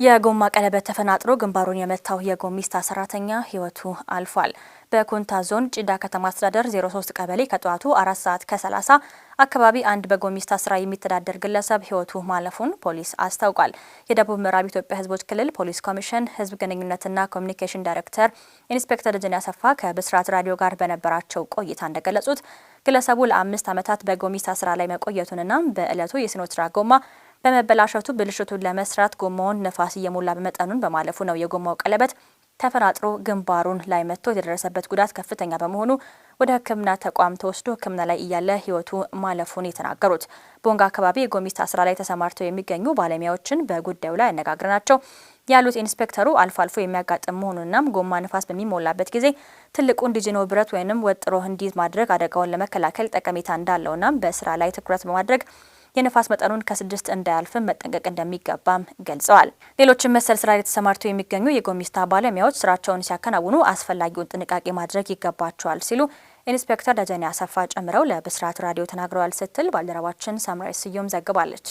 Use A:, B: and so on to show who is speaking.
A: የጎማ ቀለበት ተፈናጥሮ ግንባሩን የመታው የጎሚስታ ሰራተኛ ህይወቱ አልፏል። በኮንታ ዞን ጭዳ ከተማ አስተዳደር 03 ቀበሌ ከጠዋቱ 4 ሰዓት ከ30 አካባቢ አንድ በጎሚስታ ስራ የሚተዳደር ግለሰብ ህይወቱ ማለፉን ፖሊስ አስታውቋል። የደቡብ ምዕራብ ኢትዮጵያ ህዝቦች ክልል ፖሊስ ኮሚሽን ህዝብ ግንኙነትና ኮሚኒኬሽን ዳይሬክተር ኢንስፔክተር ደጀኔ አሰፋ ከብስራት ራዲዮ ጋር በነበራቸው ቆይታ እንደገለጹት ግለሰቡ ለ5 ዓመታት በጎሚስታ ስራ ላይ መቆየቱንና በእለቱ የሲኖትራክ ጎማ በመበላሸቱ ብልሽቱን ለመስራት ጎማውን ነፋስ እየሞላ በመጠኑን በማለፉ ነው የጎማው ቀለበት ተፈናጥሮ ግንባሩን ላይ መጥቶ የደረሰበት ጉዳት ከፍተኛ በመሆኑ ወደ ሕክምና ተቋም ተወስዶ ሕክምና ላይ እያለ ህይወቱ ማለፉን የተናገሩት ቦንጋ አካባቢ የጎሚስታ ስራ ላይ ተሰማርተው የሚገኙ ባለሙያዎችን በጉዳዩ ላይ አነጋግረናቸው ያሉት ኢንስፔክተሩ አልፎ አልፎ የሚያጋጥም መሆኑንና ጎማ ነፋስ በሚሞላበት ጊዜ ትልቁን ዲጂኖ ብረት ወይንም ወጥሮ እንዲይዝ ማድረግ አደጋውን ለመከላከል ጠቀሜታ እንዳለውና በስራ ላይ ትኩረት በማድረግ የነፋስ መጠኑን ከ6 እንዳያልፍም መጠንቀቅ እንደሚገባም ገልጸዋል። ሌሎችም መሰል ስራ ላይ ተሰማርተው የሚገኙ የጎሚስታ ባለሙያዎች ስራቸውን ሲያከናውኑ አስፈላጊውን ጥንቃቄ ማድረግ ይገባቸዋል ሲሉ ኢንስፔክተር ደጀኔ አሰፋ ጨምረው ለብስራት ራዲዮ ተናግረዋል ስትል ባልደረባችን ሳምራይ ስዩም ዘግባለች።